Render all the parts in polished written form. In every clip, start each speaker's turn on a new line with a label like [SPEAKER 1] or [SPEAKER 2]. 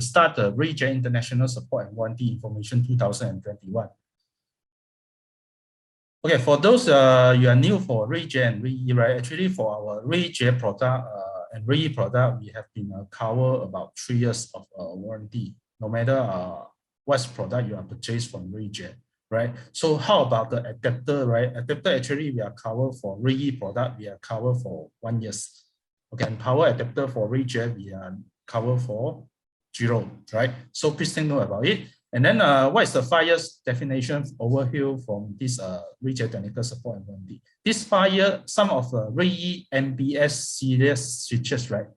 [SPEAKER 1] start the Reyee International Support and Warranty Information 2021. Okay, for those you are new for Reyee and Reyee, right? Actually, for our Reyee product and Reyee product, we have been cover about 3 years of warranty, no matter what product you are purchased from Reyee, right? So how about the adapter, right? Adapter actually we are covered for Reyee product, we are covered for 1 year. Okay, and power adapter for Reyee, we are covered for 0, right? So please take note about it. And then what is the 5 years definition overview from this Reyee technical support and warranty? This 5 year, some of the Reyee MBS series switches, right?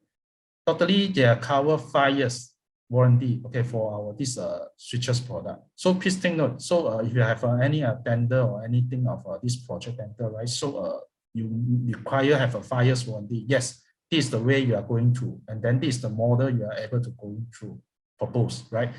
[SPEAKER 1] Totally they are covered 5 years warranty, okay, for our this switches product. So please take note. So if you have any tender or anything of this project tender, right? So you require have a 5 years warranty. Yes, this is the way you are going to, and then this is the model you are able to go through, propose, right?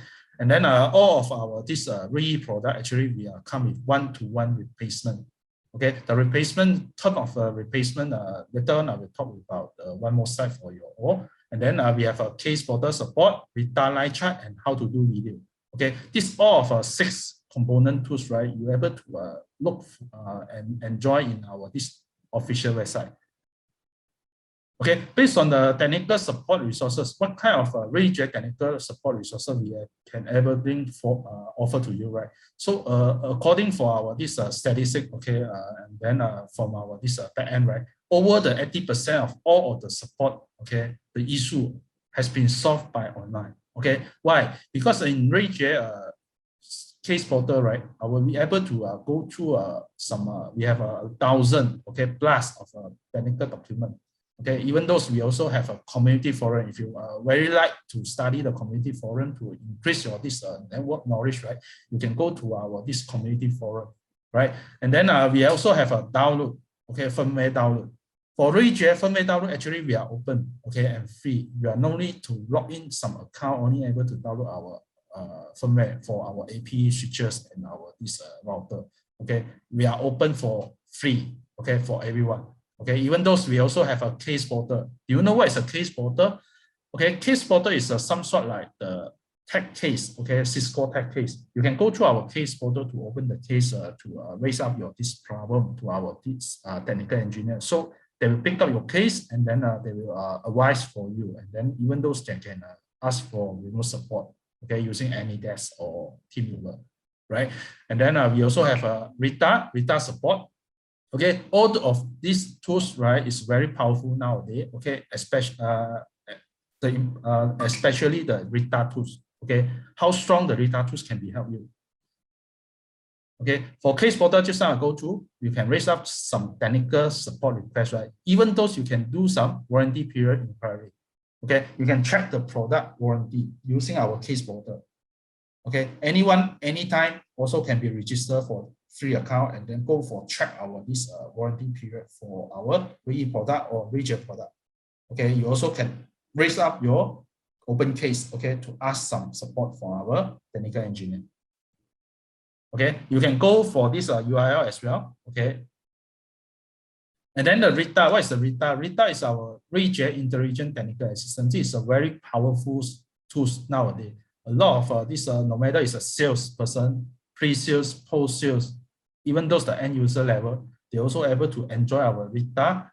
[SPEAKER 1] And then all of our this Reyee product actually we are come with 1-to-1 replacement. Okay, the replacement type of replacement later on I will talk about one more slide for you all. And then we have a case portal support, RETA line chart, and how to do video. Okay, this all of our 6 component tools, right? You're able to look and enjoy in our this official website. Okay, based on the technical support resources, what kind of Reyee technical support resources we can ever bring for offer to you, right? So according for our this statistic, okay, and then from our this back end, right, over the 80% of all of the support, okay, the issue has been solved by online. Okay, why? Because in Reyee case portal, right, I will be able to go through some we have 1,000 okay plus of technical document. Okay, even though we also have a community forum, if you very like to study the community forum to increase your this network knowledge, right, you can go to our this community forum, right? And then we also have a download, okay, firmware download. For Reyee firmware download, actually we are open, okay, and free. You are no need to log in some account, only able to download our firmware for our AP switches and our this router. Okay, we are open for free, okay, for everyone. Okay, even though we also have a case portal. Do you know what is a case portal? Okay, case portal is some sort like the tech case, okay, Cisco tech case. You can go through our case portal to open the case to raise up your this problem to our this technical engineer. So they will pick up your case and then they will advise for you. And then even those they can ask for remote support, okay, using AnyDesk or TeamViewer, right? And then we also have a RETA support. Okay, all of these tools, right, is very powerful nowadays. Okay, especially the RETA tools. Okay, how strong the RETA tools can be help you. Okay, for case portal, just now I go through, you can raise up some technical support requests, right? Even those you can do some warranty period inquiry. Okay, you can check the product warranty using our case portal. Okay, anyone, anytime also can be registered for free account and then go for check our this warranty period for our Reyee product or Reyee product. Okay, you also can raise up your open case, okay, to ask some support for our technical engineer. Okay, you can go for this URL as well. Okay, and then the RETA, what is the RETA? RETA is our Reyee Intelligent Technical Assistant. This is a very powerful tool nowadays. A lot of this, no matter it's a salesperson, pre-sales, post-sales, even those the end user level, they're also able to enjoy our RETA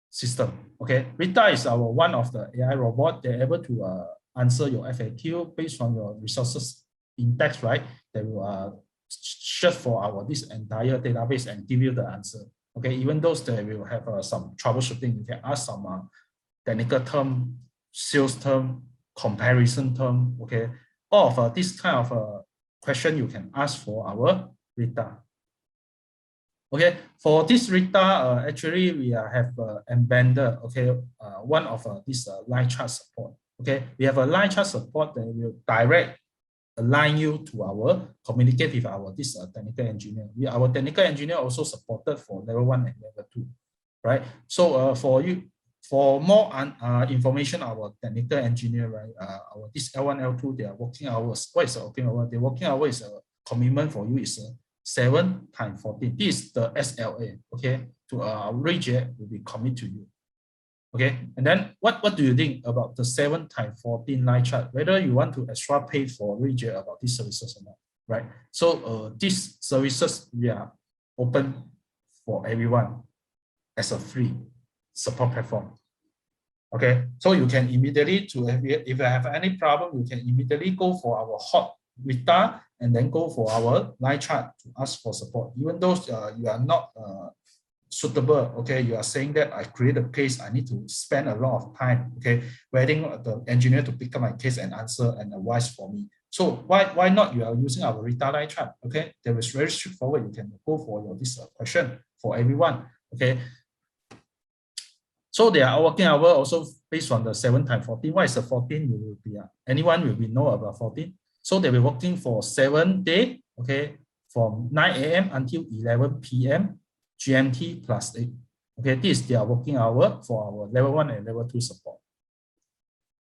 [SPEAKER 1] system. Okay, RETA is our one of the AI robot. They're able to answer your FAQ based on your resources in text, right? They will search for our this entire database and give you the answer. Okay, even those they will have some troubleshooting. You can ask some technical term, sales term, comparison term. Okay, all of this kind of question you can ask for our RETA. Okay, for this RETA, actually we have embedded, okay, one of this line chart support. Okay, we have a line chart support that will direct align you to our communicate with our this technical engineer. Our technical engineer also supported for level 1 and level 2, right? So for you, for more information, our technical engineer, right? Our this L1, L2, their working hours. What is the working hour? The working hour is a commitment for you is 7 times 14. This is the SLA. Okay, to our Reyee will be commit to you. Okay, and then what do you think about the 7x14 line chart? Whether you want to extra pay for Ruijie about these services or not, right? So these services we are open for everyone as a free support platform. Okay, so you can immediately if you have any problem, you can immediately go for our hot Rita and then go for our line chart to ask for support. Even though you are not suitable, okay, you are saying that I create a case, I need to spend a lot of time, okay, waiting the engineer to pick up my case and answer and advise for me. So why not you are using our Rita line chart, okay? There is very straightforward. You can go for this question for everyone, okay? So they are working hour also based on the 7x14. What is the 14? You will be anyone will be know about 14. So they will be working for 7 days, okay, from 9 a.m. until 11 p.m. GMT plus 8. Okay, this is their working hour for our level 1 and level 2 support.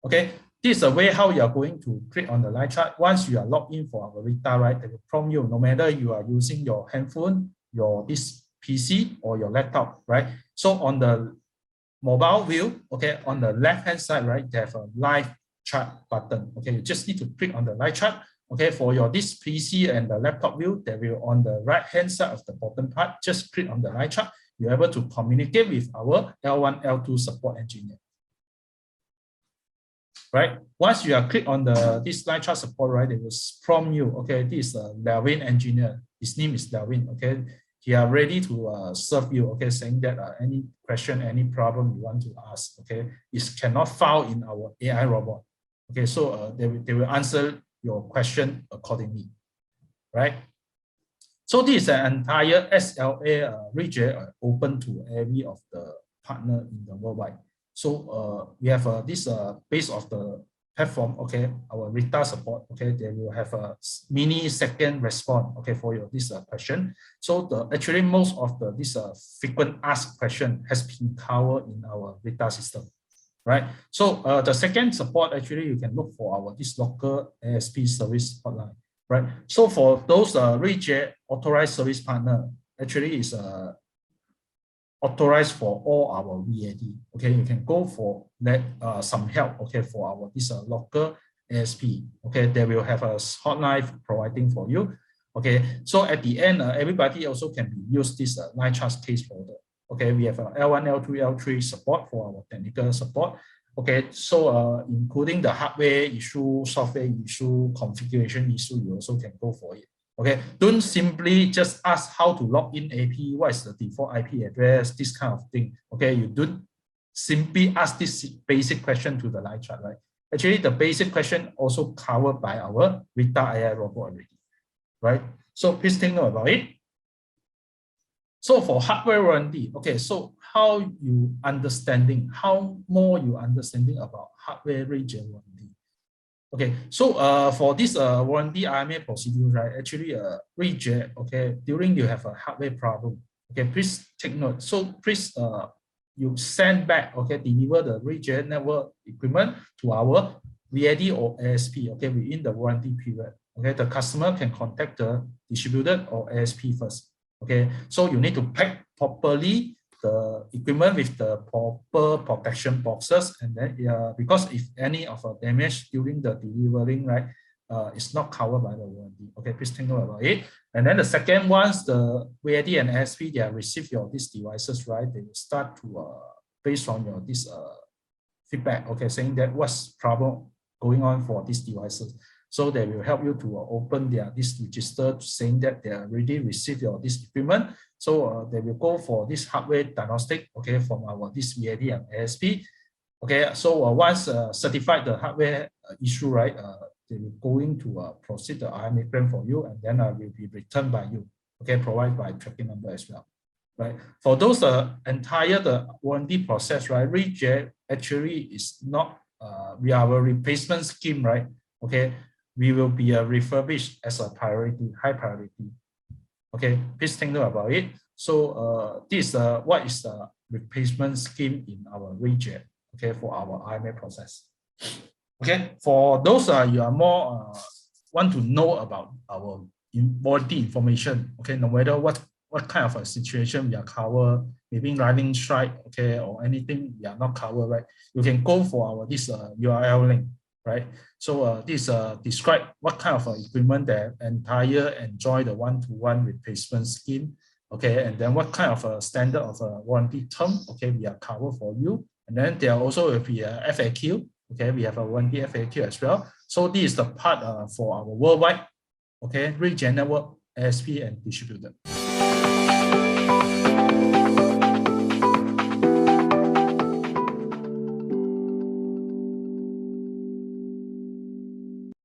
[SPEAKER 1] Okay, this is a way how you are going to click on the line chart. Once you are logged in for our Rita, right, they will prompt you, no matter you are using your handphone, this PC or your laptop, right? So on the mobile view, okay, on the left hand side, right, they have a live chart button. Okay, you just need to click on the live chart. Okay, for this PC and the laptop view, they will on the right hand side of the bottom part, just click on the live chart. You're able to communicate with our L1, L2 support engineer. Right, once you are click on this live chart support, right, they will prompt you. Okay, this is a Levin engineer. His name is Levin. Okay, he are ready to serve you. Okay, saying that any question, any problem you want to ask, okay, is cannot found in our AI robot. Okay, so they will answer your question accordingly, right? So this is an entire SLA Ruijie open to every of the partner in the worldwide. So we have this base of the platform, okay, our Rita support, okay, they will have a mini second response, okay, for this question. So actually most of this frequent asked question has been covered in our Rita system. Right, so the second support, actually you can look for this local ASP service hotline, right? So for those Ruijie authorized service partner, actually is authorized for all our VAD. Okay, you can go for that some help. Okay, for this local ASP. Okay, they will have a hotline providing for you. Okay, so at the end, everybody also can use this line chart case folder. Okay, we have L1, L2, L3 support for our technical support. Okay, so including the hardware issue, software issue, configuration issue, you also can go for it. Okay, don't simply just ask how to log in AP, what is the default IP address, this kind of thing. Okay, you don't simply ask this basic question to the live chat, right? Actually, the basic question also covered by our Rita AI robot already, right? So please take note about it. So for hardware warranty, okay, so how you understanding about hardware Ruijie warranty? Okay, so for this warranty RMA procedure, right, actually Ruijie, okay, during you have a hardware problem, okay, please take note. So please you send back, okay, deliver the Ruijie network equipment to our VAD or ASP, okay, within the warranty period. Okay, the customer can contact the distributor or ASP first. Okay, so you need to pack properly the equipment with the proper protection boxes, and then because if any of a damage during the delivering, right, it's not covered by the warranty. Okay, please think about it. And then the second, once the VAD and ASP they have received these devices, right, they will start to based on this feedback, okay, saying that what's problem going on for these devices. So they will help you to open this register saying that they already received this equipment. So they will go for this hardware diagnostic, okay, from our this VAD and ASP. Okay, so once certified the hardware issue, right, they will going to proceed the RMA plan for you, and then will be returned by you. Okay, provided by tracking number as well. Right, for those entire warranty process, right, Ruijie actually is not we are a replacement scheme, right? Okay. We will be refurbished as a priority, high priority. Okay, please think about it. So this what is the replacement scheme in our Ruijie, okay, for our RMA process. Okay, for those you are more want to know about our warranty information, okay, no matter what what kind of a situation we are covered, maybe lightning strike, okay, or anything we are not covered, right? You can go for our this URL link, right? So this describe what kind of equipment that entire enjoy the one-to-one replacement scheme, okay, and then what kind of a standard of a warranty term, okay, we are covered for you. And then there also will be a FAQ, okay, we have a warranty FAQ as well. So this is the part for our worldwide, okay, Reyee network, ASP and distributor.